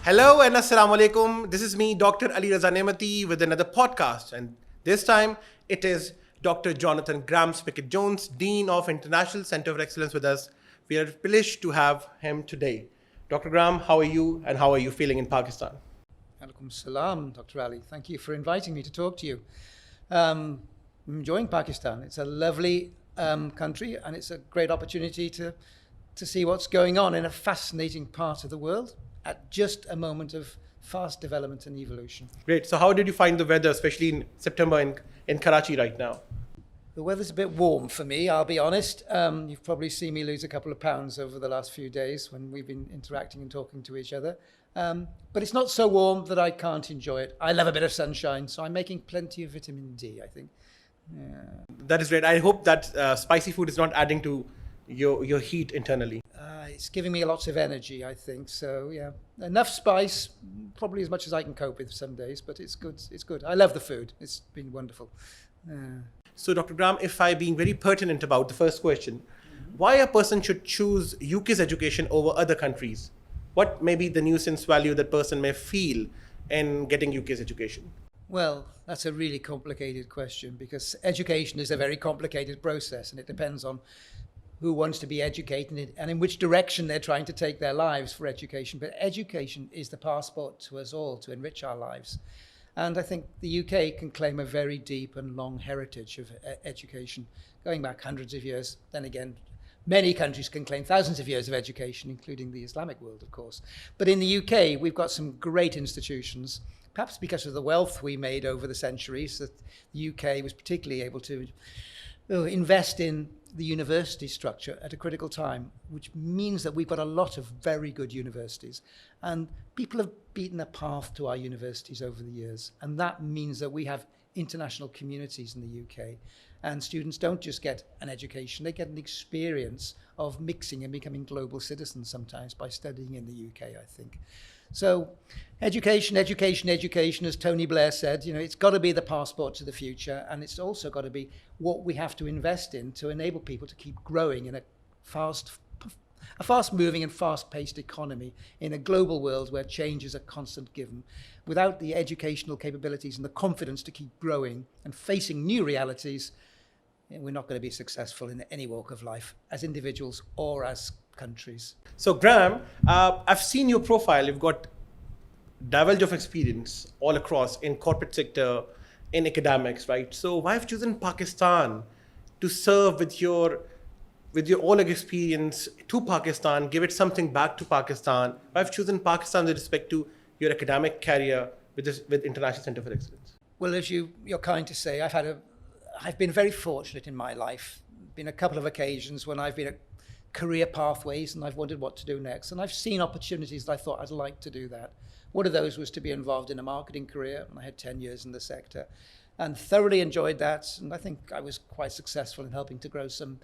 Hello and Assalamu alaikum. This is me, Dr. Ali Raza Nemati, with another podcast. And this time it is Dr. Jonathan Graham Spickett Jones, Dean of International Center of Excellence, with us. We are privileged to have him today. Dr. Graham, how are you and how are you feeling in Pakistan? Alaikum salam, Dr. Ali. Thank you for inviting me to talk to you. I'm enjoying Pakistan. It's a lovely country and it's a great opportunity to see what's going on in a fascinating part of the world at just a moment of fast development and evolution. Great. So how did you find the weather, especially in September in Karachi right now? The weather's a bit warm for me, I'll be honest. You've probably seen me lose a couple of pounds over the last few days when we've been interacting and talking to each other. But it's not so warm that I can't enjoy it. I love a bit of sunshine, so I'm making plenty of vitamin D, I think. Yeah. That is great. I hope that spicy food is not adding to your heat internally. It's giving me lots of energy, I think. So, yeah, enough spice, probably as much as I can cope with some days, but it's good. It's good. I love the food. It's been wonderful. So, Dr. Graham, if I being very pertinent about the first question, why a person should choose UK's education over other countries? What may be the nuisance value that person may feel in getting UK's education? Well, that's a really complicated question because education is a very complicated process and it depends on who wants to be educated and in which direction they're trying to take their lives for education. But education is the passport to us all to enrich our lives. And I think the UK can claim a very deep and long heritage of education, going back hundreds of years. Then again, many countries can claim thousands of years of education, including the Islamic world, of course. But in the UK, we've got some great institutions, perhaps because of the wealth we made over the centuries, that the UK was particularly able to invest in the university structure at a critical time, which means that we've got a lot of very good universities. And people have beaten a path to our universities over the years. And that means that we have international communities in the UK. And students don't just get an education, they get an experience of mixing and becoming global citizens sometimes by studying in the UK, I think. So education, as Tony Blair said, it's got to be the passport to the future, and it's also got to be what we have to invest in to enable people to keep growing in a fast-moving and fast-paced economy in a global world where change is a constant given. Without the educational capabilities and the confidence to keep growing and facing new realities, we're not going to be successful in any walk of life as individuals or as countries. So Graham, I've seen your profile. You've got divulge of experience all across in corporate sector, in academics, right? So why have you chosen Pakistan to serve with your all experience to Pakistan, give it something back to Pakistan? Why have you chosen Pakistan with respect to your academic career with International Center for Excellence? Well, as you're kind to say, I've been very fortunate in my life. Been a couple of occasions when I've been at career pathways and I've wondered what to do next. And I've seen opportunities that I thought I'd like to do that. One of those was to be involved in a marketing career, and I had 10 years in the sector and thoroughly enjoyed that. And I think I was quite successful in helping to grow some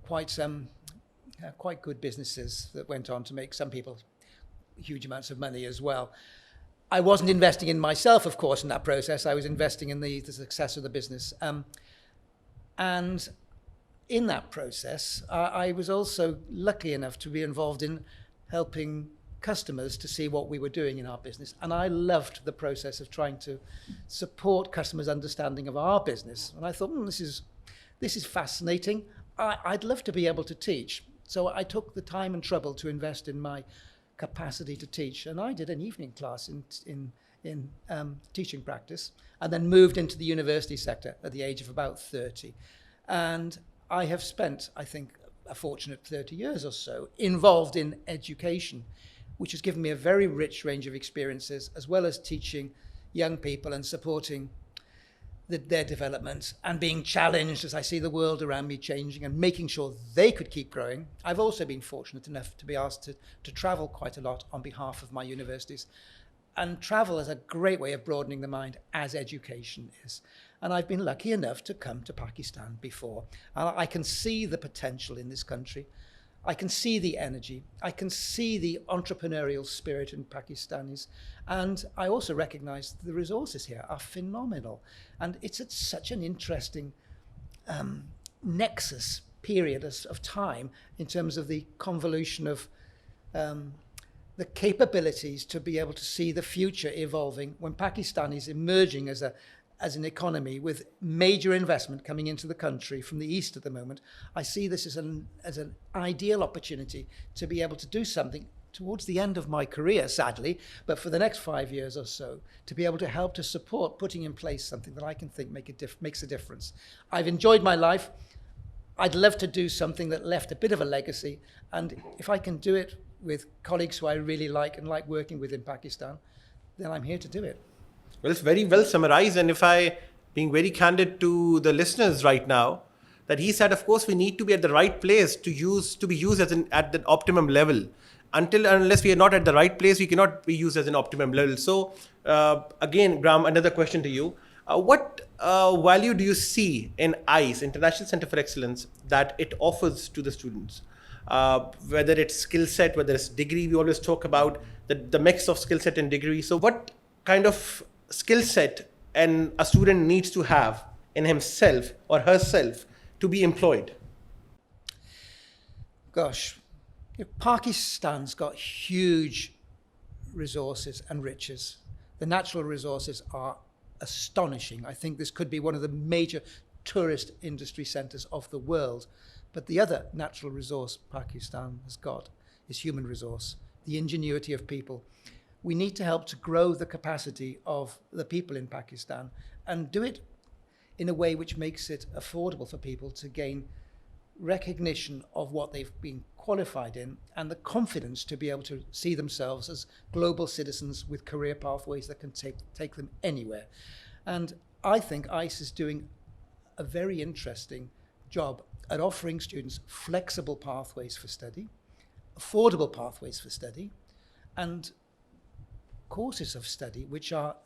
quite good businesses that went on to make some people huge amounts of money as well. I wasn't investing in myself, of course, in that process. I was investing in the success of the business. And in that process, I was also lucky enough to be involved in helping customers to see what we were doing in our business. And I loved the process of trying to support customers' understanding of our business. And I thought, this is fascinating. I'd love to be able to teach. So I took the time and trouble to invest in my capacity to teach. And I did an evening class in teaching practice and then moved into the university sector at the age of about 30. And I have spent, I think, a fortunate 30 years or so involved in education, which has given me a very rich range of experiences, as well as teaching young people and supporting their development and being challenged as I see the world around me changing and making sure they could keep growing. I've also been fortunate enough to be asked to travel quite a lot on behalf of my universities. And travel is a great way of broadening the mind, as education is. And I've been lucky enough to come to Pakistan before. And I can see the potential in this country. I can see the energy. I can see the entrepreneurial spirit in Pakistanis. And I also recognize the resources here are phenomenal. And it's at such an interesting nexus period of time in terms of the convolution of the capabilities to be able to see the future evolving when Pakistan is emerging as an economy with major investment coming into the country from the east at the moment. I see this as an ideal opportunity to be able to do something towards the end of my career, sadly, but for the next 5 years or so, to be able to help to support putting in place something that I can think makes a difference. I've enjoyed my life. I'd love to do something that left a bit of a legacy, and if I can do it with colleagues who I really like and like working with in Pakistan, then I'm here to do it. Well, it's very well summarized. And if I, being very candid to the listeners right now, that he said, of course, we need to be at the right place to be used at the optimum level. Unless we are not at the right place, we cannot be used as an optimum level. So again, Graham, another question to you. What value do you see in ICE, International Center for Excellence, that it offers to the students? Whether it's skill set, whether it's degree, we always talk about the mix of skill set and degree. So what kind of skill set a student needs to have in himself or herself to be employed? Gosh, Pakistan's got huge resources and riches. The natural resources are astonishing. I think this could be one of the major tourist industry centers of the world. But the other natural resource Pakistan has got is human resource, the ingenuity of people. We need to help to grow the capacity of the people in Pakistan and do it in a way which makes it affordable for people to gain recognition of what they've been qualified in and the confidence to be able to see themselves as global citizens with career pathways that can take them anywhere. And I think ICE is doing a very interesting job at offering students flexible pathways for study, affordable pathways for study, and courses of study which are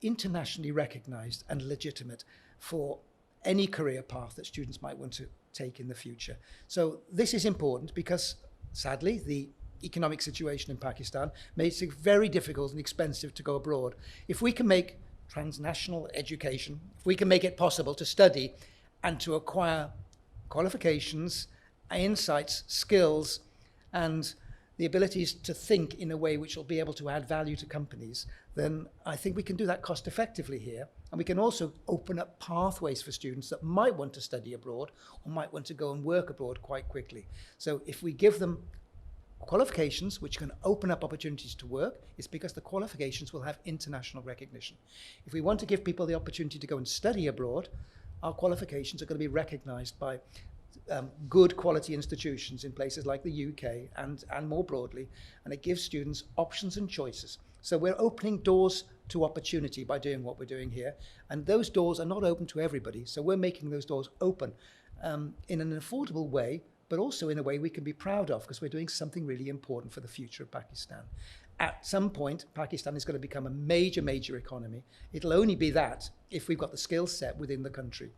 internationally recognized and legitimate for any career path that students might want to take in the future. So this is important because, sadly, the economic situation in Pakistan makes it very difficult and expensive to go abroad. If we can make transnational education, if we can make it possible to study and to acquire qualifications, insights, skills, and the abilities to think in a way which will be able to add value to companies, then I think we can do that cost effectively here. And we can also open up pathways for students that might want to study abroad or might want to go and work abroad quite quickly. So if we give them qualifications which can open up opportunities to work, it's because the qualifications will have international recognition. If we want to give people the opportunity to go and study abroad, our qualifications are going to be recognized by good quality institutions in places like the UK and more broadly, and it gives students options and choices. So we're opening doors to opportunity by doing what we're doing here, and those doors are not open to everybody, so we're making those doors open in an affordable way, but also in a way we can be proud of, because we're doing something really important for the future of Pakistan. At some point, Pakistan is going to become a major economy. It'll only be that if we've got the skill set within the country.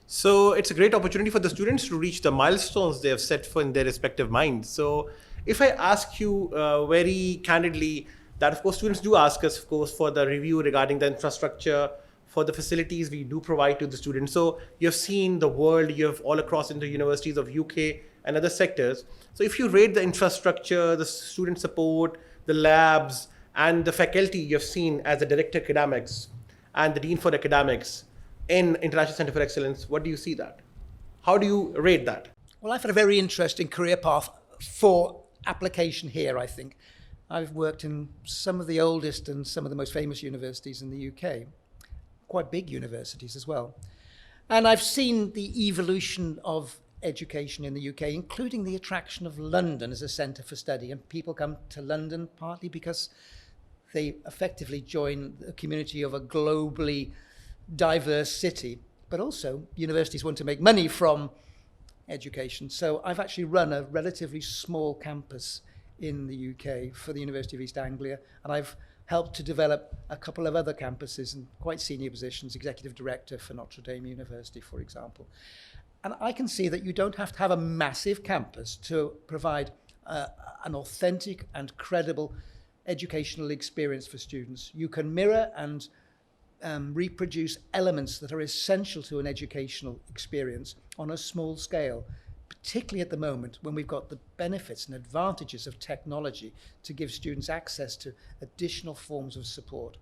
So it's a great opportunity for the students to reach the milestones they have set for in their respective minds. So if I ask you very candidly that, of course, students do ask us, of course, for the review regarding the infrastructure, for the facilities we do provide to the students. So you've seen the world, you've all across into universities of UK and other sectors. So if you rate the infrastructure, the student support, the labs, and the faculty you've seen as the Director Academics and the Dean for Academics in International Center for Excellence, what do you see that? How do you rate that? Well, I've had a very interesting career path for application here, I think. I've worked in some of the oldest and some of the most famous universities in the UK, quite big universities as well. And I've seen the evolution of education in the UK, including the attraction of London as a centre for study. And people come to London partly because they effectively join the community of a globally diverse city, but also universities want to make money from education. So I've actually run a relatively small campus in the UK for the University of East Anglia, and I've helped to develop a couple of other campuses in quite senior positions, executive director for Notre Dame University, for example. And I can see that you don't have to have a massive campus to provide an authentic and credible educational experience for students. You can mirror and reproduce elements that are essential to an educational experience on a small scale, particularly at the moment when we've got the benefits and advantages of technology to give students access to additional forms of support.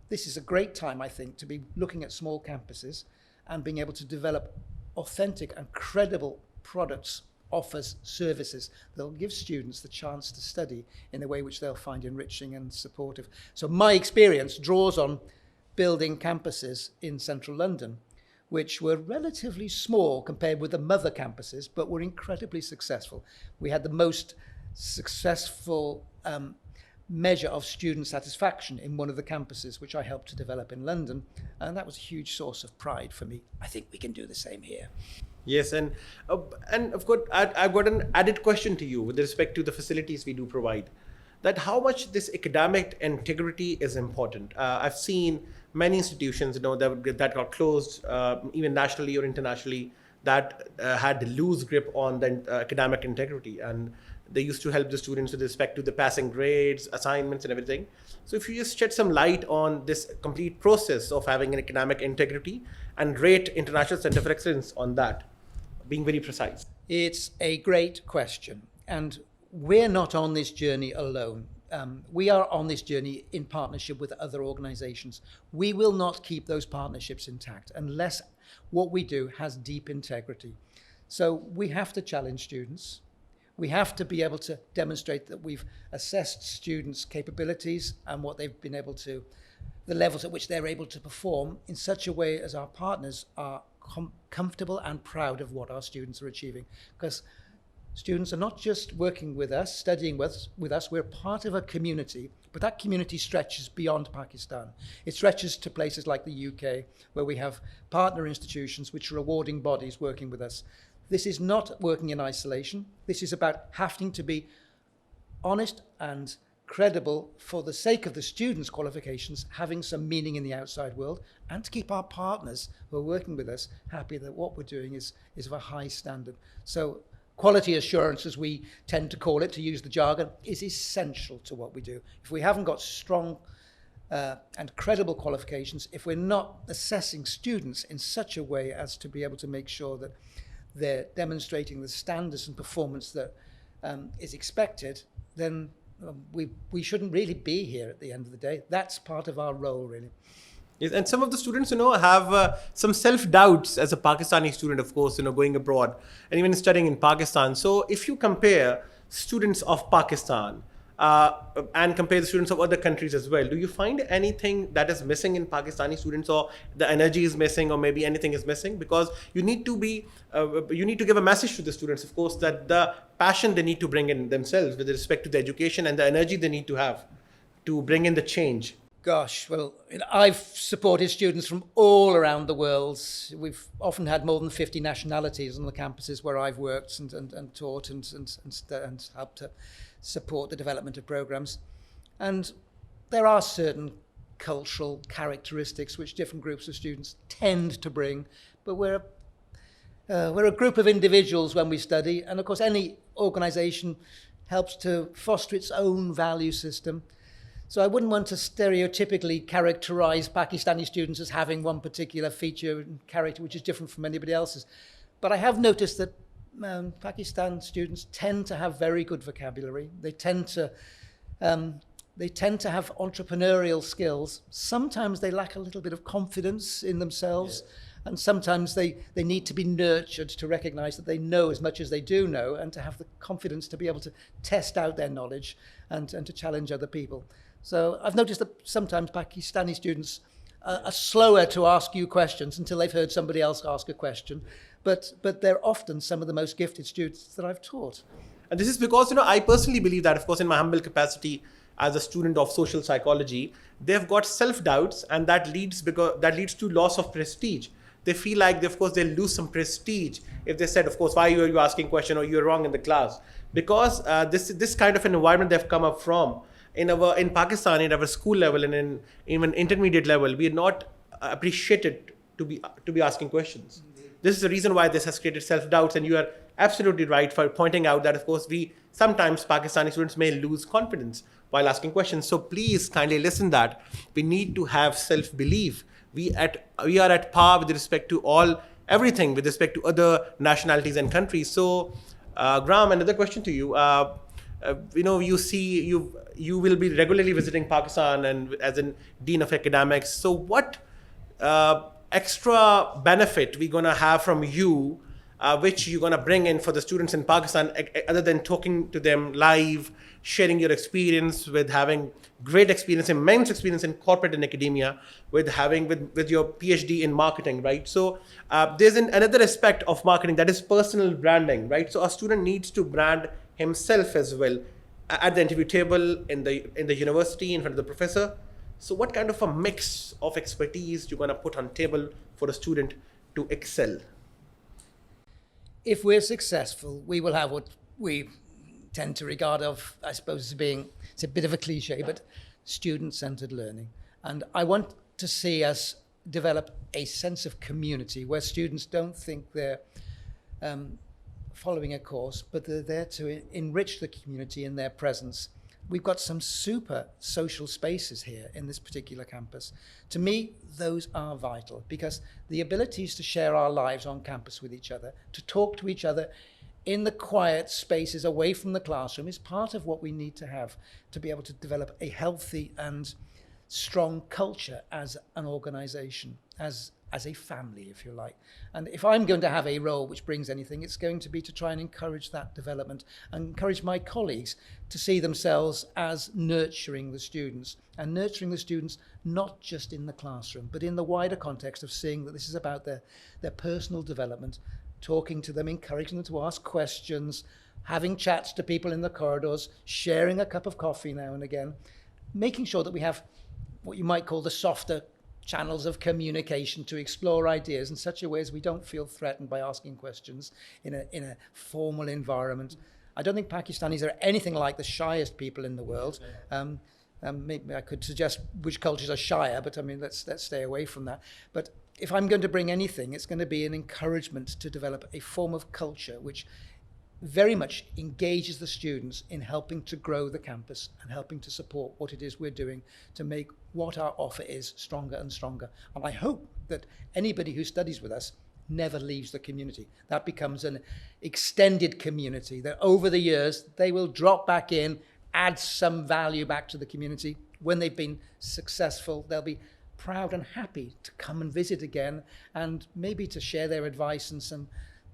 This is a great time, I think, to be looking at small campuses and being able to develop authentic and credible products, offers, services that will give students the chance to study in a way which they'll find enriching and supportive. So my experience draws on building campuses in central London, which were relatively small compared with the mother campuses, but were incredibly successful. We had the most successful measure of student satisfaction in one of the campuses, which I helped to develop in London, and that was a huge source of pride for me. I think we can do the same here. Yes, and of course, I've got an added question to you with respect to the facilities we do provide. That how much this academic integrity is important. I've seen many institutions, that got closed, even nationally or internationally, that had a loose grip on the academic integrity, and they used to help the students with respect to the passing grades, assignments, and everything. So if you just shed some light on this complete process of having an academic integrity and rate International Center for Excellence on that, being very precise. It's a great question, and we're not on this journey alone. We are on this journey in partnership with other organizations. We will not keep those partnerships intact unless what we do has deep integrity. So we have to challenge students. We have to be able to demonstrate that we've assessed students' capabilities and what they've been able to, the levels at which they're able to perform in such a way as our partners are comfortable and proud of what our students are achieving. Because students are not just working with us, studying with us, we're part of a community, but that community stretches beyond Pakistan. It stretches to places like the UK, where we have partner institutions which are awarding bodies working with us. This is not working in isolation. This is about having to be honest and credible for the sake of the students' qualifications, having some meaning in the outside world, and to keep our partners who are working with us happy that what we're doing is of a high standard. So quality assurance, as we tend to call it, to use the jargon, is essential to what we do. If we haven't got strong and credible qualifications, if we're not assessing students in such a way as to be able to make sure that they're demonstrating the standards and performance that is expected, then we shouldn't really be here at the end of the day. That's part of our role, really. Yes, and some of the students, have some self-doubts as a Pakistani student, of course, going abroad and even studying in Pakistan. So if you compare students of Pakistan and compare the students of other countries as well, do you find anything that is missing in Pakistani students, or the energy is missing, or maybe anything is missing? Because you need to give a message to the students, of course, that the passion they need to bring in themselves with respect to the education and the energy they need to have to bring in the change. Gosh, well, I've supported students from all around the world. We've often had more than 50 nationalities on the campuses where I've worked and taught and helped to support the development of programs. And there are certain cultural characteristics which different groups of students tend to bring, but we're a group of individuals when we study, and of course any organization helps to foster its own value system. So I wouldn't want to stereotypically characterize Pakistani students as having one particular feature and character which is different from anybody else's. But I have noticed that Pakistan students tend to have very good vocabulary. They tend to have entrepreneurial skills. Sometimes they lack a little bit of confidence in themselves. Yeah. And sometimes they need to be nurtured to recognize that they know as much as they do know, and to have the confidence to be able to test out their knowledge and to challenge other people. So I've noticed that sometimes Pakistani students are slower to ask you questions until they've heard somebody else ask a question. But they're often some of the most gifted students that I've taught. And this is because, I personally believe that, of course, in my humble capacity as a student of social psychology, they've got self-doubts, and that leads to loss of prestige. They feel like, they'll lose some prestige if they said, of course, why are you asking a question, or you're wrong in the class? Because this kind of an environment they've come up from. In Pakistan, in our school level and in even intermediate level, we are not appreciated to be asking questions. This is the reason why this has created self-doubts, and you are absolutely right for pointing out that, of course, sometimes Pakistani students may lose confidence while asking questions. So please kindly listen that we need to have self-belief. We are at par with respect to all everything with respect to other nationalities and countries. So, Graham, another question to you. You will be regularly visiting Pakistan and as a dean of academics. So, what extra benefit we gonna have from you, which you're gonna bring in for the students in Pakistan, other than talking to them live, sharing your experience with having great experience, immense experience in corporate and academia, with having with your PhD in marketing, right? So there's another aspect of marketing, that is personal branding, right? So a student needs to brand himself as well at the interview table, in the university, in front of the professor. So what kind of a mix of expertise you're gonna put on table for a student to excel? If we're successful, we will have what we tend to regard of, I suppose, as being, it's a bit of a cliche, but student-centered learning. And I want to see us develop a sense of community where students don't think they're following a course, but they're there to enrich the community in their presence. We've got some super social spaces here in this particular campus. To me, those are vital, because the abilities to share our lives on campus with each other, to talk to each other in the quiet spaces away from the classroom, is part of what we need to have to be able to develop a healthy and strong culture as an organization, as a family, if you like. And if I'm going to have a role which brings anything, it's going to be to try and encourage that development and encourage my colleagues to see themselves as nurturing the students, and nurturing the students not just in the classroom, but in the wider context of seeing that this is about their personal development, talking to them, encouraging them to ask questions, having chats to people in the corridors, sharing a cup of coffee now and again, making sure that we have what you might call the softer channels of communication to explore ideas in such a way as we don't feel threatened by asking questions in a formal environment. I don't think Pakistanis are anything like the shyest people in the world. Maybe I could suggest which cultures are shyer, but I mean, let's stay away from that. But if I'm going to bring anything, it's going to be an encouragement to develop a form of culture which very much engages the students in helping to grow the campus and helping to support what it is we're doing to make what our offer is stronger and stronger. And I hope that anybody who studies with us never leaves the community. That becomes an extended community, that over the years they will drop back in, add some value back to the community. When they've been successful, they'll be proud and happy to come and visit again, and maybe to share their advice and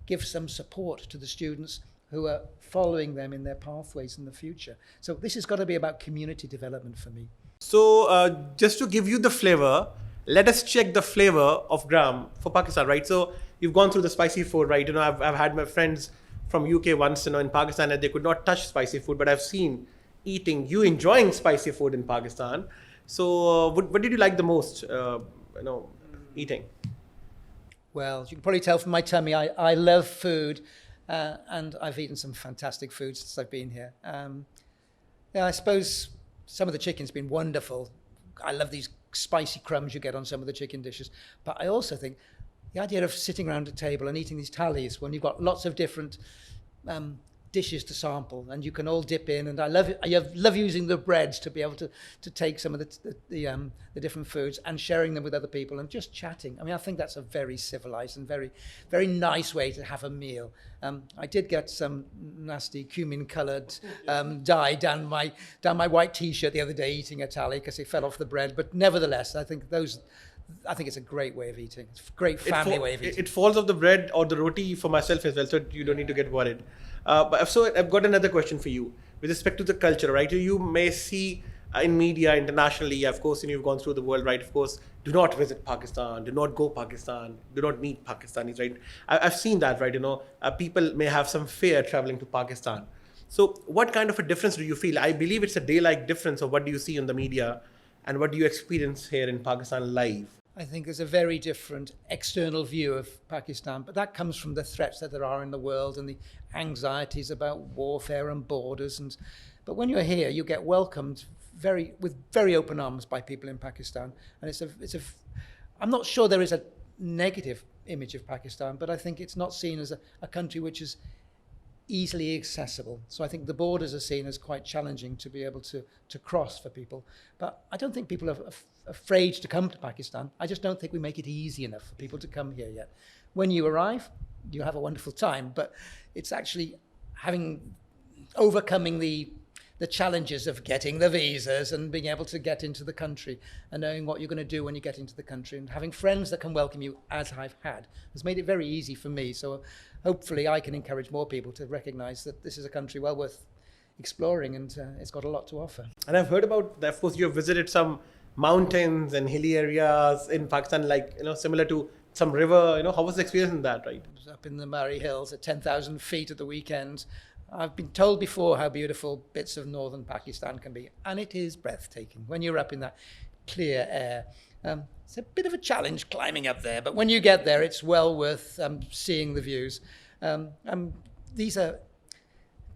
give some support to the students who are following them in their pathways in the future. So this has got to be about community development for me. So just to give you the flavor, let us check the flavor of Graham for Pakistan, right? So you've gone through the spicy food, right? You know, I've had my friends from UK once, you know, in Pakistan, and they could not touch spicy food, but I've seen you enjoying spicy food in Pakistan. So what did you like the most, eating? Well, you can probably tell from my tummy, I love food. And I've eaten some fantastic food since I've been here. I suppose some of the chicken's been wonderful. I love these spicy crumbs you get on some of the chicken dishes. But I also think the idea of sitting around a table and eating these tallies when you've got lots of different dishes to sample, and you can all dip in. And I love using the breads to be able to take some of the different foods and sharing them with other people and just chatting. I mean, I think that's a very civilized and very, very nice way to have a meal. I did get some nasty cumin-coloured dye down my white T-shirt the other day eating a tally because it fell off the bread. But nevertheless, I think it's a great way of eating. It's a great family way of eating. It falls off the bread or the roti for myself as well, so you don't need to get worried. So I've got another question for you with respect to the culture, right? You may see in media internationally, of course, you've gone through the world, right? Of course, do not visit Pakistan, do not go Pakistan, do not meet Pakistanis, right? I've seen that, right? People may have some fear traveling to Pakistan. So what kind of a difference do you feel? I believe it's a day-like difference of what do you see in the media and what do you experience here in Pakistan live? I think there's a very different external view of Pakistan, but that comes from the threats that there are in the world and the anxieties about warfare and borders. But when you're here, you get welcomed with very open arms by people in Pakistan. And I'm not sure there is a negative image of Pakistan, but I think it's not seen as a country which is easily accessible. So I think the borders are seen as quite challenging to be able to cross for people. But I don't think people are afraid to come to Pakistan. I just don't think we make it easy enough for people to come here yet. When you arrive, you have a wonderful time, but it's actually overcoming the challenges of getting the visas and being able to get into the country and knowing what you're going to do when you get into the country and having friends that can welcome you, as I've had, has made it very easy for me. So hopefully I can encourage more people to recognize that this is a country well worth exploring, and it's got a lot to offer. And I've heard about, of course, you've visited some mountains and hilly areas in Pakistan, like, similar to some river. How was the experience in that, right? I was up in the Murray Hills at 10,000 feet at the weekend. I've been told before how beautiful bits of northern Pakistan can be, and it is breathtaking when you're up in that clear air. It's a bit of a challenge climbing up there, but when you get there, it's well worth seeing the views. These are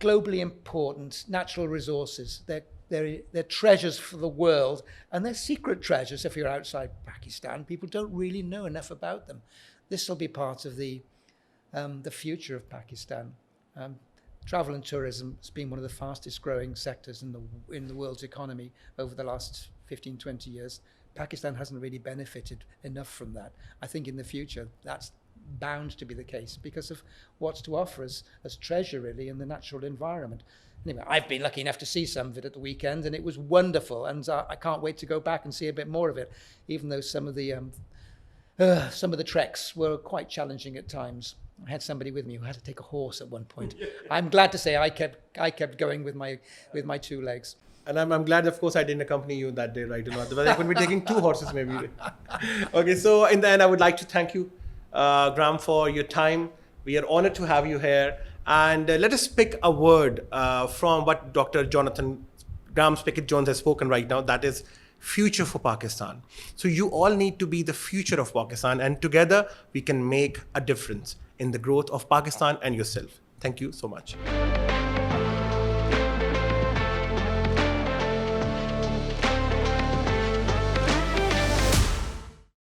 globally important natural resources. They're treasures for the world, and they're secret treasures if you're outside Pakistan. People don't really know enough about them. This will be part of the future of Pakistan. Travel and tourism has been one of the fastest growing sectors in the world's economy over the last 15, 20 years. Pakistan hasn't really benefited enough from that. I think in the future that's bound to be the case because of what's to offer as treasure really in the natural environment. Anyway, I've been lucky enough to see some of it at the weekend, and it was wonderful, and I can't wait to go back and see a bit more of it, even though some of the treks were quite challenging at times. I had somebody with me who had to take a horse at one point. I'm glad to say I kept going with my two legs. And I'm glad, of course, I didn't accompany you that day, right? Otherwise, I could be taking 2 horses maybe. Okay, so in the end, I would like to thank you, Graham, for your time. We are honored to have you here. And let us pick a word from what Dr. Graham Spickett Jones has spoken right now. That is future for Pakistan. So you all need to be the future of Pakistan, and together we can make a difference in the growth of Pakistan and yourself. Thank you so much.